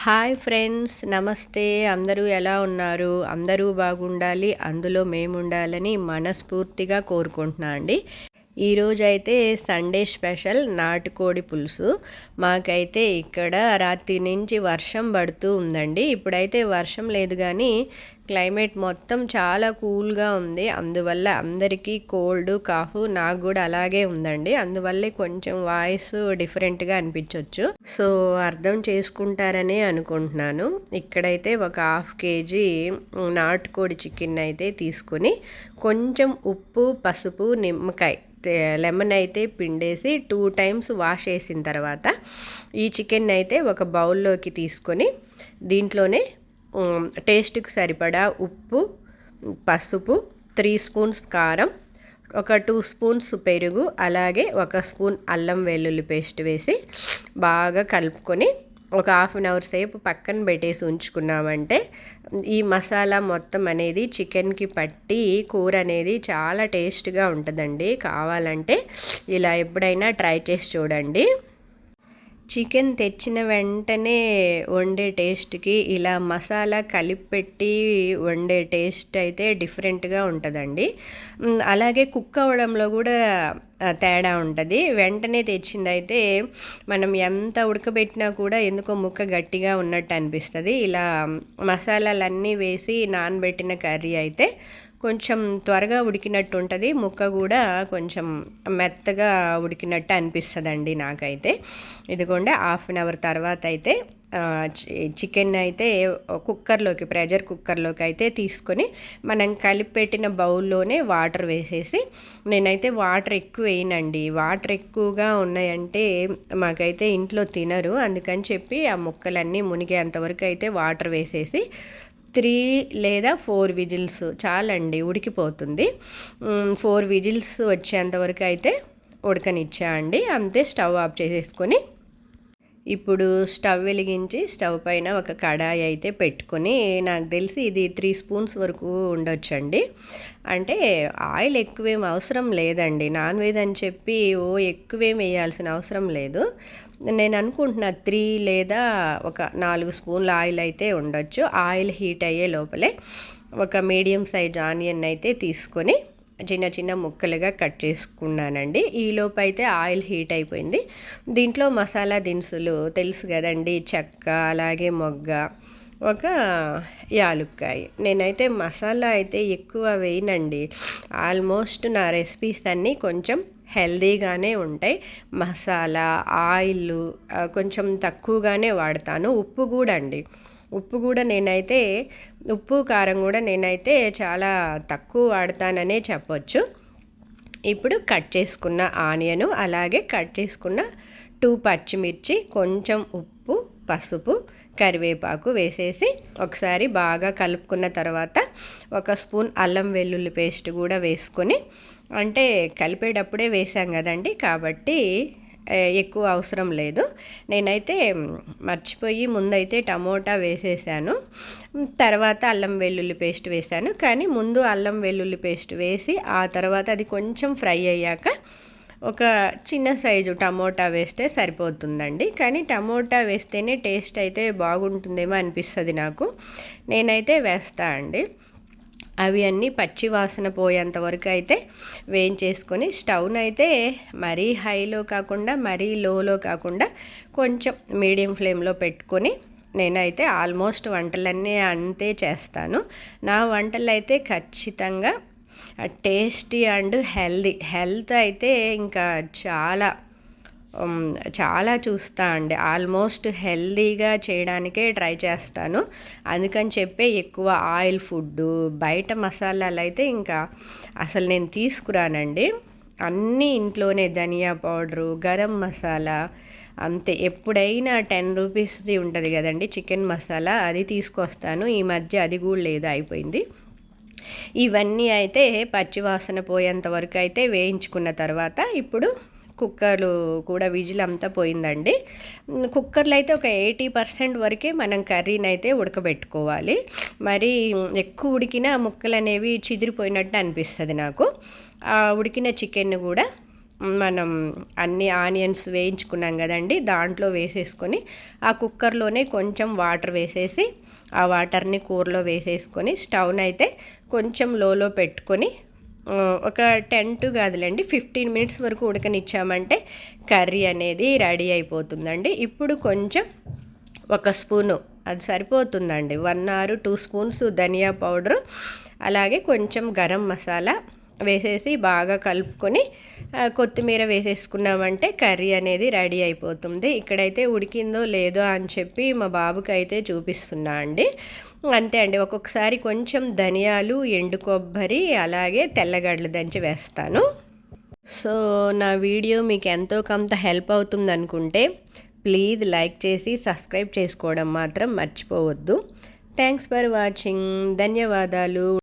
Hi friends, నమస్తే. అందరూ ఎలా ఉన్నారు? అందరూ బాగుండాలి, అందులో మేముండాలని మనస్ఫూర్తిగా కోరుకుంటున్నా అండి. ఈరోజైతే సండే స్పెషల్ నాటుకోడి పులుసు. మాకైతే ఇక్కడ రాత్రి నుంచి వర్షం పడుతూ ఉందండి. ఇప్పుడైతే వర్షం లేదు కానీ క్లైమేట్ మొత్తం చాలా కూల్గా ఉంది. అందువల్ల అందరికీ కోల్డ్, కాఫ్, నాకు కూడా అలాగే ఉందండి. అందువల్లే కొంచెం వాయిస్ డిఫరెంట్గా అనిపించవచ్చు. సో అర్థం చేసుకుంటారనే అనుకుంటున్నాను. ఇక్కడైతే ఒక 1/2 kg నాటుకోడి చికెన్ అయితే తీసుకొని కొంచెం ఉప్పు, పసుపు, నిమ్మకాయ, లెమన్ అయితే పిండేసి 2 times వాష్ చేసిన తర్వాత ఈ చికెన్ అయితే ఒక బౌల్లోకి తీసుకొని దీంట్లోనే టేస్ట్కి సరిపడా ఉప్పు, పసుపు, 3 spoons కారం, ఒక 2 spoons పెరుగు, అలాగే 1 spoon అల్లం వెల్లుల్లి పేస్ట్ వేసి బాగా కలుపుకొని ఒక 1/2 hour సేపు పక్కన పెట్టేసి ఉంచుకున్నామంటే ఈ మసాలా మొత్తం అనేది చికెన్కి పట్టి కూర అనేది చాలా టేస్ట్గా ఉంటుందండి. కావాలంటే ఇలా ఎప్పుడైనా ట్రై చేసి చూడండి. చికెన్ తెచ్చిన వెంటనే వండే టేస్ట్కి ఇలా మసాలా కలిపి పెట్టి వండే టేస్ట్ అయితే డిఫరెంట్గా ఉంటుందండి. అలాగే కుక్ అవ్వడంలో కూడా తేడా ఉంటుంది. వెంటనే తెచ్చిందైతే మనం ఎంత ఉడకబెట్టినా కూడా ఎందుకో ముక్క గట్టిగా ఉన్నట్టు అనిపిస్తుంది. ఇలా మసాలాలన్నీ వేసి నానబెట్టిన కర్రీ అయితే కొంచెం త్వరగా ఉడికినట్టు ఉంటుంది. ముక్క కూడా కొంచెం మెత్తగా ఉడికినట్టు అనిపిస్తుందండి నాకైతే. ఇదిగోండి 1/2 hour తర్వాత అయితే చికెన్ అయితే ప్రెషర్ కుక్కర్లోకి అయితే తీసుకొని మనం కలిపి పెట్టిన బౌల్లోనే వాటర్ వేసేసి, నేనైతే వాటర్ ఎక్కువ వేయనండి. వాటర్ ఎక్కువగా ఉన్నాయంటే మాకైతే ఇంట్లో తినరు. అందుకని చెప్పి ఆ ముక్కలన్నీ మునిగేంతవరకు అయితే వాటర్ వేసేసి 3 లేదా 4 విజిల్స్ చాలండి, ఉడికిపోతుంది. 4 విజిల్స్ వచ్చేంతవరకు అయితే ఉడకనిచ్చా అండి. అంతే, స్టవ్ ఆఫ్ చేసేసుకొని ఇప్పుడు స్టవ్ వెలిగించి స్టవ్ పైన ఒక కడాయి అయితే పెట్టుకొని, నాకు తెలిసి ఇది 3 spoons వరకు ఉండొచ్చండి. అంటే ఆయిల్ ఎక్కువేం అవసరం లేదండి. నాన్ వెజ్ అని చెప్పి ఎక్కువేం వేయాల్సిన అవసరం లేదు. నేను అనుకుంటున్నా 3 లేదా ఒక 4 spoons ఆయిల్ అయితే ఉండొచ్చు. ఆయిల్ హీట్ అయ్యే లోపలే ఒక మీడియం సైజ్ ఆనియన్ అయితే తీసుకొని చిన్న చిన్న ముక్కలుగా కట్ చేసుకున్నానండి. ఈలోపు అయితే ఆయిల్ హీట్ అయిపోయింది. దీంట్లో మసాలా దినుసులు తెలుసు కదండి, చెక్క, అలాగే మొగ్గ, ఒక యాలుక్కాయ. నేనైతే మసాలా అయితే ఎక్కువ వేయనండి. ఆల్మోస్ట్ నా రెసిపీస్ అన్నీ కొంచెం హెల్దీగానే ఉంటాయి. మసాలా, ఆయిల్ కొంచెం తక్కువగానే వాడతాను. ఉప్పు కూడా నేనైతే ఉప్పు, కారం కూడా నేనైతే చాలా తక్కువ వాడతాననే చెప్పొచ్చు. ఇప్పుడు కట్ చేసుకున్న ఆనియను, అలాగే కట్ చేసుకున్న 2 పచ్చిమిర్చి, కొంచెం ఉప్పు, పసుపు, కరివేపాకు వేసేసి ఒకసారి బాగా కలుపుకున్న తర్వాత 1 spoon అల్లం వెల్లుల్లి పేస్ట్ కూడా వేసుకొని, అంటే కలిపేటప్పుడే వేసాం కదండి కాబట్టి ఎక్కువ అవసరం లేదు. నేనైతే మర్చిపోయి ముందైతే టమోటా వేసేసాను, తర్వాత అల్లం వెల్లుల్లి పేస్ట్ వేసాను. కానీ ముందు అల్లం వెల్లుల్లి పేస్ట్ వేసి ఆ తర్వాత అది కొంచెం ఫ్రై అయ్యాక ఒక చిన్న సైజు టమోటా వేస్తే సరిపోతుందండి. కానీ టమోటా వేస్తేనే టేస్ట్ అయితే బాగుంటుందేమో అనిపిస్తుంది నాకు. నేనైతే వేస్తా అండి. అవి అన్నీ పచ్చి వాసన పోయేంత వరకు అయితే వేయించేసుకొని స్టవ్ను అయితే మరీ హైలో కాకుండా మరీ లోలో కాకుండా కొంచెం మీడియం ఫ్లేమ్లో పెట్టుకొని, నేనైతే ఆల్మోస్ట్ వంటలన్నీ అంతే చేస్తాను. నా వంటలు అయితే ఖచ్చితంగా టేస్టీ అండ్ హెల్త్ అయితే ఇంకా చాలా చూస్తా అండి. ఆల్మోస్ట్ హెల్తీగా చేయడానికే ట్రై చేస్తాను. అందుకని చెప్పే ఎక్కువ ఆయిల్ ఫుడ్డు, బయట మసాలాలు అయితే ఇంకా అసలు నేను తీసుకురానండి. అన్నీ ఇంట్లోనే ధనియా పౌడరు, గరం మసాలా అంతే. ఎప్పుడైనా 10 రూపీస్ది ఉంటుంది కదండి చికెన్ మసాలా, అది తీసుకొస్తాను. ఈ మధ్య అది కూడా లేదు, అయిపోయింది. ఇవన్నీ అయితే పచ్చివాసన పోయేంత వరకు అయితే వేయించుకున్న తర్వాత ఇప్పుడు కుక్కర్లు కూడా విజిల్ అంతా పోయిందండి. కుక్కర్లో అయితే ఒక 80% వరకే మనం కర్రీని అయితే ఉడకబెట్టుకోవాలి. మరి ఎక్కువ ఉడికిన ముక్కలు అనేవి చిదిరిపోయినట్టు అనిపిస్తుంది నాకు. ఆ ఉడికిన చికెన్ కూడా మనం అన్ని ఆనియన్స్ వేయించుకున్నాం కదండి, దాంట్లో వేసేసుకొని ఆ కుక్కర్లోనే కొంచెం వాటర్ వేసేసి ఆ వాటర్ని కూరలో వేసేసుకొని స్టవ్ని అయితే కొంచెం లోలో పెట్టుకొని ఒక 10 కాదులేండి 15 మినిట్స్ వరకు ఉడకనిచ్చామంటే కర్రీ అనేది రెడీ అయిపోతుందండి. ఇప్పుడు కొంచెం ఒక స్పూను అది సరిపోతుందండి, 1 or 2 స్పూన్స్ ధనియా పౌడరు, అలాగే కొంచెం గరం మసాలా వేసేసి బాగా కలుపుకొని కొత్తిమీర వేసేసుకున్నామంటే కర్రీ అనేది రెడీ అయిపోతుంది. ఇక్కడైతే ఉడికిందో లేదో అని చెప్పి మా బాబుకి అయితే చూపిస్తున్నా అండి. అంతే అండి, ఒక్కొక్కసారి కొంచెం ధనియాలు, ఎండు కొబ్బరి, అలాగే తెల్లగడ్డలు దంచి వేస్తాను. సో నా వీడియో మీకు ఎంతో కొంత హెల్ప్ అవుతుంది అనుకుంటే ప్లీజ్ లైక్ చేసి సబ్స్క్రైబ్ చేసుకోవడం మాత్రం మర్చిపోవద్దు. Thanks for watching. ధన్యవాదాలు.